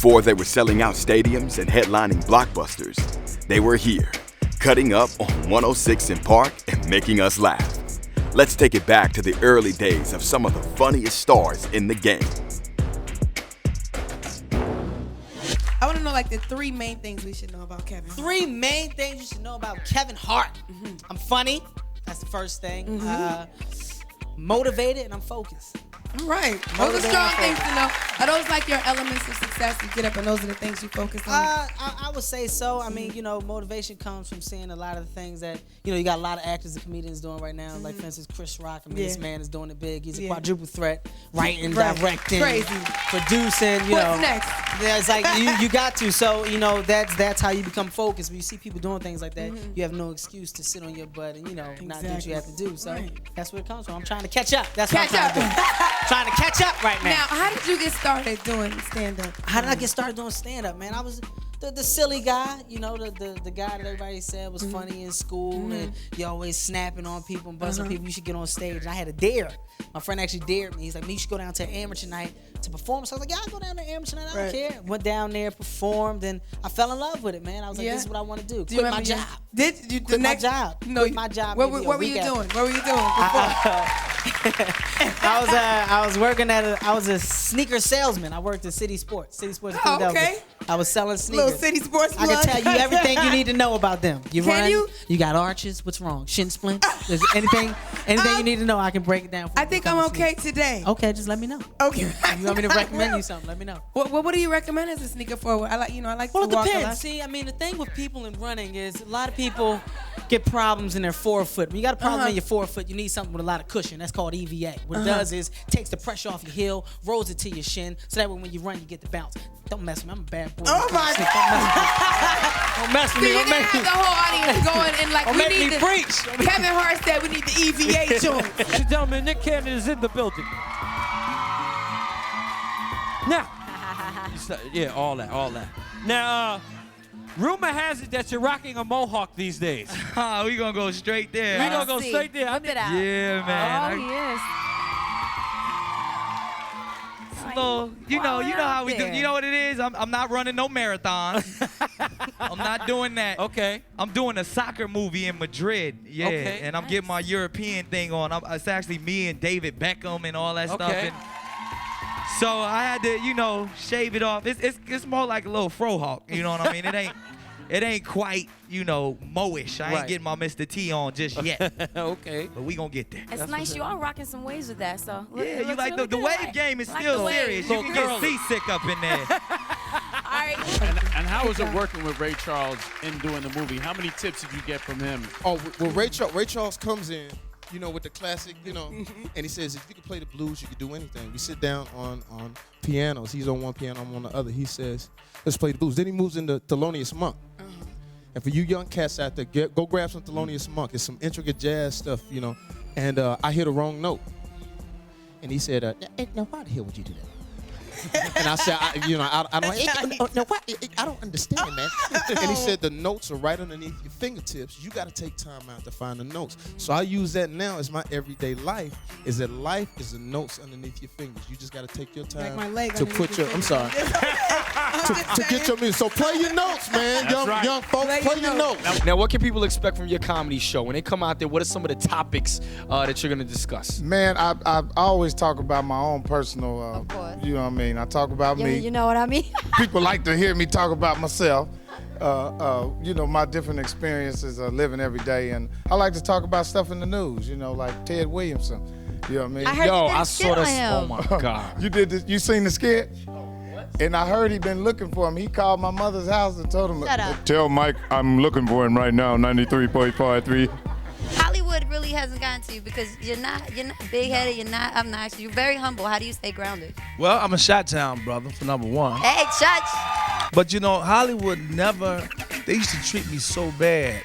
Before they were selling out stadiums and headlining blockbusters, they were here, cutting up on 106 in Park and making us laugh. Let's take it back to the early days of some of the funniest stars in the game. I want to know like the 3 main things we should know about Kevin. 3 main things you should know about Kevin Hart. I'm funny. That's the first thing. Motivated and I'm focused. All right. Those are strong things to know. Are those like your elements of success you get up and those are the things you focus on? I would say so. I mean, motivation comes from seeing a lot of the things that, you got a lot of actors and comedians doing right now. Like, for instance, Chris Rock. I mean, this man is doing it big. He's a quadruple threat. Writing, directing, producing, What's next? Yeah, it's like, you got to. So, that's how you become focused. When you see people doing things like that, you have no excuse to sit on your butt and, not do what you have to do. So, that's where it comes from. I'm trying to catch up. That's what I'm trying to do. Trying to catch up right now. Now, how did you get started doing stand-up? How did I get started doing stand-up, man? I was the silly guy, the guy that everybody said was funny in school, and you always snapping on people and buzzing people. You should get on stage. And I had a dare. My friend actually dared me. He's like, you should go down to an amateur night to perform. So I was like, yeah, I'll go down to an amateur night. I don't care. Went down there, performed, and I fell in love with it, man. I was like, this is what I want to do. Quit my job. Did you? Quit my job. No, quit my job. What were you doing? What were you doing before? I was working I was a sneaker salesman. I worked at City Sports in Philadelphia. Okay. I was selling sneakers. Little City Sports I can tell you everything you need to know about them. Can you? You got arches. What's wrong? Shin splints? There's anything you need to know, I can break it down for you. I think I'm okay today. Okay, just let me know. Okay. You want me to recommend you something? Let me know. What do you recommend as a sneaker forward? I like to Well, it walk a depends. lot. See, I mean, the thing with people in running is a lot of people get problems in their forefoot. When you got a problem in your forefoot, you need something with a lot of cushion. That's called EVA. What it does is takes the pressure off your heel, rolls it to your shin, so that way when you run, you get the bounce. Don't mess with me. I'm a bad boy. Oh my God. Don't mess with me. You're gonna have the whole audience going and like, Don't we make need me the preach. Kevin Hart said we need the EVA joint. Ladies and gentlemen, Nick Cannon is in the building. Now, yeah, all that. Now, rumor has it that you're rocking a mohawk these days. We gonna go straight there. We're gonna go straight there. Whip it out. Yeah, man. Oh, he is. You know how we do. there. You know what it is? I'm not running no marathon. I'm not doing that. Okay. I'm doing a soccer movie in Madrid. Yeah. Okay. And I'm getting my European thing on. It's actually me and David Beckham and all that stuff. Okay. And so I had to, shave it off. It's more like a little frohawk. You know what I mean? It ain't quite, mo-ish. I ain't getting my Mr. T on just yet. Okay. But we gonna get there. It's nice. You are rocking some waves with that. So Yeah, you looks like really the good. wave game is Like still the wave. serious. You can get Curly. seasick up in there. All right. And how was it working with Ray Charles in doing the movie? How many tips did you get from him? Oh, well, Ray Charles comes in, with the classic, and he says, if you can play the blues, you can do anything. We sit down on pianos. He's on one piano, I'm on the other. He says, let's play the blues. Then he moves into Thelonious Monk. And for you young cats out there, go grab some Thelonious Monk. It's some intricate jazz stuff, And I hit a wrong note. And he said, now why the hell would you do that? And I said, I don't understand, man. And he said, the notes are right underneath your fingertips. You got to take time out to find the notes. So I use that now as my everyday life, is that life is the notes underneath your fingers. You just got to take your time my leg to underneath put your your, I'm sorry, to get your music. So play your notes, man. Young folks, play your notes. Now, what can people expect from your comedy show? When they come out there, what are some of the topics that you're going to discuss? Man, I always talk about my own personal, Of course. you know what I mean? I talk about me. You know what I mean? People like to hear me talk about myself. My different experiences living every day. And I like to talk about stuff in the news, like Ted Williamson. You know what I mean? I heard you did a skit on him. Oh, my God. You did this, you seen the skit? And I heard he been looking for him. He called my mother's house and told him, Shut up. tell Mike I'm looking for him right now, 93.53. Hollywood really hasn't gotten to you because you're not big-headed, you're not obnoxious, you're very humble. How do you stay grounded? Well, I'm a Chi-Town brother, for number one. Hey, church. But Hollywood they used to treat me so bad.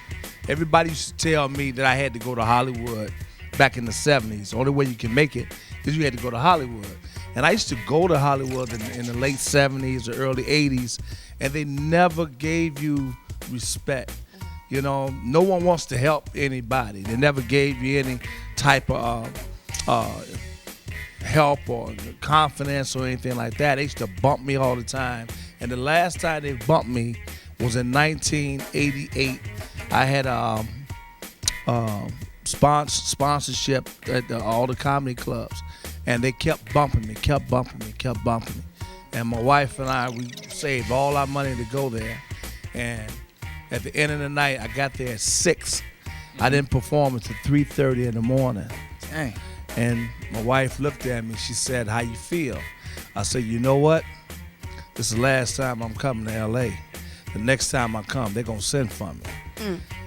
Everybody used to tell me that I had to go to Hollywood back in the 70s. The only way you can make it is you had to go to Hollywood. And I used to go to Hollywood in the late 70s or early 80s, and they never gave you respect. No one wants to help anybody. They never gave you any type of help or confidence or anything like that. They used to bump me all the time And the last time they bumped me was in 1988. I had sponsorship at all the comedy clubs, and they kept bumping me. And my wife and I, we saved all our money to go there. And at the end of the night, I got there at 6. I didn't perform until 3:30 in the morning. Dang. And my wife looked at me. She said, "How you feel?" I said, "You know what? This is the last time I'm coming to L.A. The next time I come, they're going to send for me."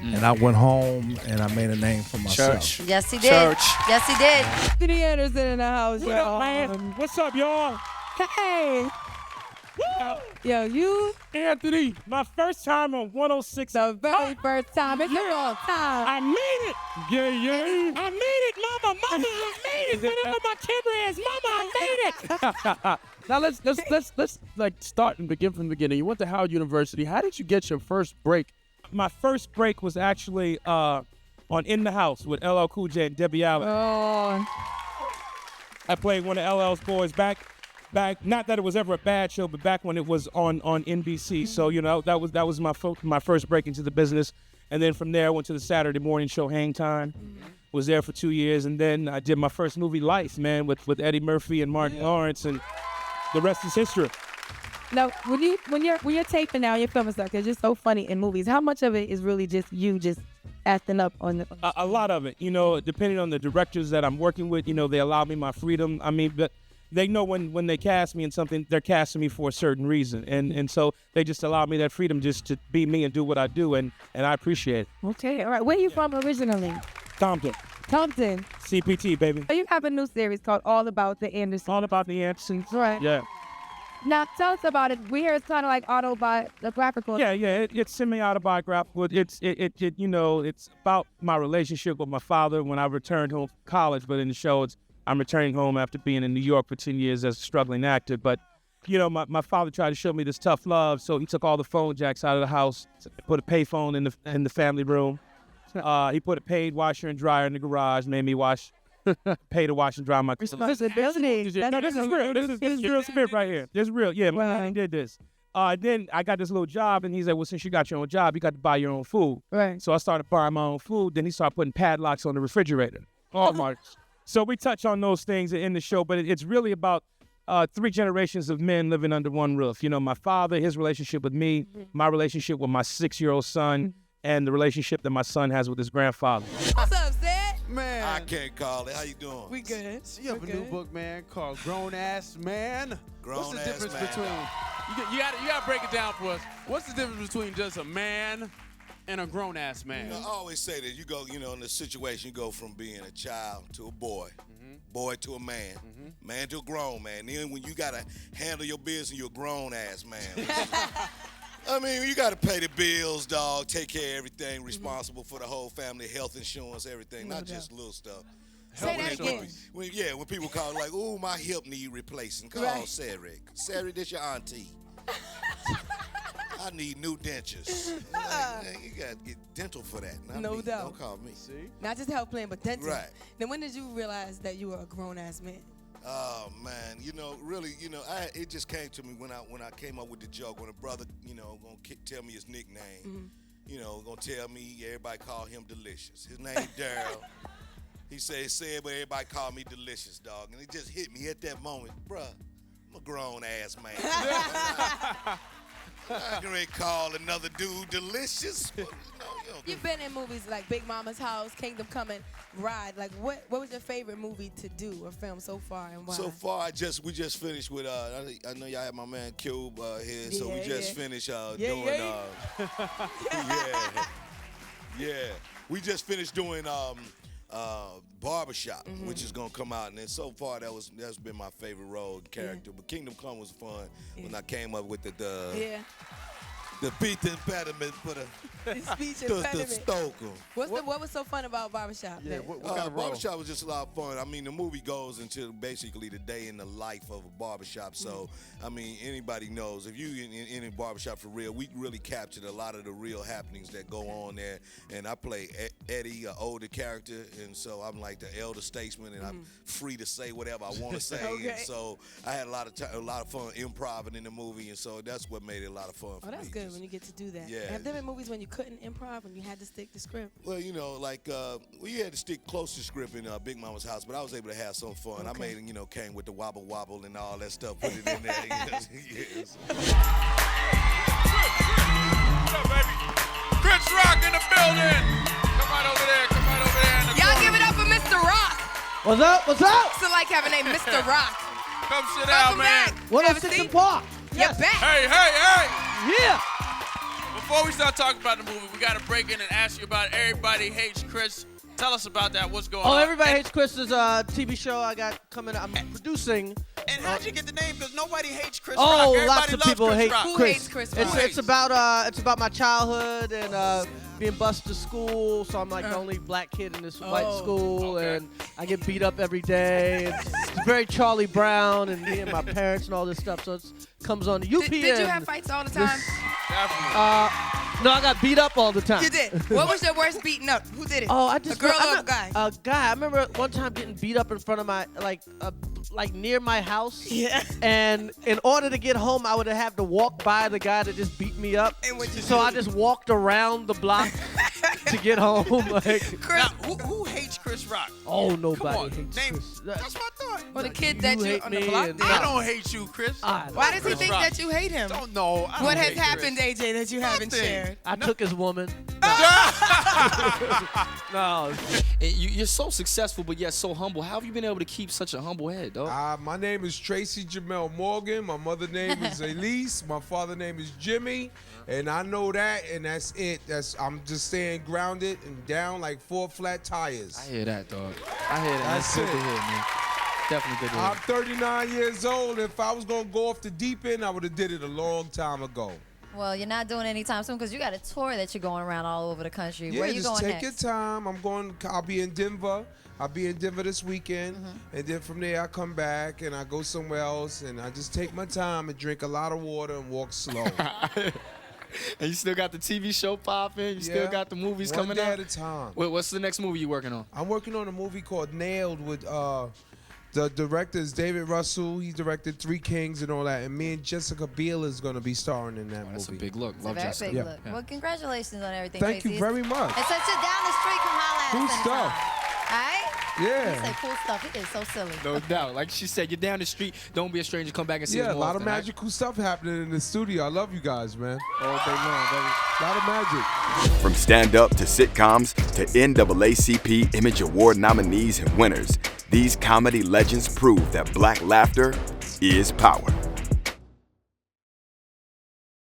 And I went home and I made a name for myself. Church. Yes, he did. Church. Yes, he did. Anthony Anderson in the house, What up, man? What's up, y'all? Hey. Yo, you? Anthony, my first time on 106. The very first time. It's your long time. I made it. Yeah. I made it, mama. I made it. Whatever my camera is, mama, I made it. Now let's like start and begin from the beginning. You went to Howard University. How did you get your first break? My first break was actually on In the House with LL Cool J and Debbie Allen. Oh. I played one of LL's boys back, not that it was ever a bad show, but back when it was on NBC. So, you know, that was my first break into the business. And then from there, I went to the Saturday morning show Hang Time. Was there for 2 years. And then I did my first movie, Life, man, with Eddie Murphy and Martin Lawrence, and the rest is history. Now, when you're taping now, you're filming stuff, it's just so funny in movies. How much of it is really just you just acting up on the... A lot of it, you know, depending on the directors that I'm working with, you know, they allow me my freedom. I mean, but they know when they cast me in something, they're casting me for a certain reason. And so they just allow me that freedom just to be me and do what I do, and I appreciate it. Okay, all right. Where are you from originally? Compton. CPT, baby. So you have a new series called All About the Andersons. All About the Andersons. Right. Yeah. Now, tell us about it. We hear it's kind of like autobiographical. Yeah, it's semi-autobiographical. It's you know, it's about my relationship with my father when I returned home from college. But in the show, I'm returning home after being in New York for 10 years as a struggling actor. But, you know, my father tried to show me this tough love, so he took all the phone jacks out of the house, put a payphone in the family room. He put a paid washer and dryer in the garage, made me pay to wash and dry my clothes. Responsibility. No, this is real. This is real spirit right here. This is real. Yeah, my man did this. Then I got this little job, and he's like, well, since you got your own job, you got to buy your own food. Right. So I started buying my own food. Then he started putting padlocks on the refrigerator. Oh, my. So we touch on those things in the show, but it's really about 3 generations of men living under one roof. You know, my father, his relationship with me, my relationship with my 6-year-old son, and the relationship that my son has with his grandfather. What's up, Sid? Man. I can't call it. How you doing? We good. So you have a new book, man, called Grown Ass Man. What's the difference between? You gotta break it down for us. What's the difference between just a man and a grown ass man? You know, I always say that you go, you know, in this situation, you go from being a child to a boy, boy to a man, man to a grown man. Then when you gotta handle your business, you're a grown ass man. I mean, you got to pay the bills, dog, take care of everything, responsible for the whole family, health insurance, everything, not just little stuff. Say that again. When people call like, ooh, my hip need replacing, call Cedric. Cedric, this your auntie. I need new dentures. Like, you got to get dental for that. No doubt. Don't call me. See? Not just health plan, but dental. Right. Then when did you realize that you were a grown-ass man? Oh man, you know, really, you know, it just came to me when I came up with the joke when a brother, you know, gonna tell me his nickname, you know, gonna tell me everybody call him Delicious. His name Daryl. He said, but everybody call me Delicious, dog, and it just hit me at that moment, bruh. I'm a grown ass man. I can really call another dude Delicious. Well, You've been in movies like Big Mama's House, Kingdom Come, and Ride. Like, what was your favorite movie to do or film so far, and why? So far, we just finished with I know y'all have my man Cube here, so we just finished doing we just finished doing Barbershop, which is gonna come out, and then so far that's been my favorite role character. But Kingdom Come was fun when I came up with The speech impediment for the Speech to impediment. stoke 'em. What was so fun about Barbershop? Yeah, man? what kind of role? Barbershop was just a lot of fun. I mean, the movie goes into basically the day in the life of a barbershop. So, I mean, anybody knows if you in a barbershop for real, we really captured a lot of the real happenings that go on there. And I play Eddie, an older character, and so I'm like the elder statesman, and I'm free to say whatever I want to say. Okay. And so I had a lot of fun improvising in the movie, and so that's what made it a lot of fun for me. Oh, that's good when you get to do that. Yeah. Have there been movies when you couldn't improv, when you had to stick to script? Well, you know, like we had to stick close to script in Big Mama's house, but I was able to have some fun. I made, came with the wobble wobble and all that stuff, put it in there. Yes. What's up, baby? Chris Rock in the building. Come on over there. Come on over there. Y'all give it up for Mr. Rock. What's up? What's up? Still like having a Mr. Rock. Come sit down, man. 106 in Park. You're back. Hey. Yeah. Before we start talking about the movie, we got to break in and ask you about Everybody Hates Chris. Tell us about that. What's going on? Oh, Everybody Hates Chris is a TV show I got coming. I'm producing. And how'd you get the name? Because nobody hates Chris Oh, Rock. Everybody lots of loves people Chris hate Rock. Chris. Who hates Chris Rock? It's about my childhood and being bused to school. So I'm like the only black kid in this white school, and I get beat up every day. It's very Charlie Brown and me and my parents and all this stuff. So it comes on the UPN. Did you have fights all the time? No, I got beat up all the time. You did. What was your worst beating up? Who did it? Oh, I just a girl or a guy? A guy. I remember one time getting beat up in front of my like near my house. Yeah. And in order to get home, I would have to walk by the guy that just beat me up. And what'd you so do? I just walked around the block to get home. Like, Now, who hates Chris Rock? oh, nobody Come on, hates name. Chris. That's my thought. Well, the kid that you hate on the me block and- did. I don't hate you, Chris. Why does he think that you hate him? Don't know. I What don't has hate happened, Chris. AJ, that you haven't Nothing. shared? I took his woman. No. You're so successful, but yet so humble. How have you been able to keep such a humble head, dog? My name is Tracy Jamel Morgan. My mother's name is Elise. My father's name is Jimmy. And I know that, and that's it. I'm just staying grounded and down like 4 flat tires. I hear that, dog. I hear that. That's good to hear, man. Definitely good to hear. I'm 39 years old. If I was going to go off the deep end, I would have did it a long time ago. Well, you're not doing it anytime soon because you got a tour that you're going around all over the country. Yeah, Where are you just going take next? your time. I'll be in Denver. I'll be in Denver this weekend. And then from there, I come back and I go somewhere else. And I just take my time and drink a lot of water and walk slow. And you still got the TV show popping. You still got the movies One coming day out. at a time. Wait, what's the next movie you working on? I'm working on a movie called Nailed with the director is David Russell. He directed 3 Kings and all that. And me and Jessica Biel is going to be starring in that movie. That's a big look. It's a very big look. Well, congratulations on everything, Thank Tracy. you very much. And so sit down the street, come holla at Cool us stuff. All right? Yeah. He said cool stuff. He is so silly. No doubt. Like she said, you're down the street. Don't be a stranger. Come back and see us Yeah, a more lot of often, all right? magical stuff happening in the studio. I love you guys, man. All day long, baby. A lot of magic. From stand-up to sitcoms to NAACP Image Award nominees and winners, these comedy legends prove that black laughter is power.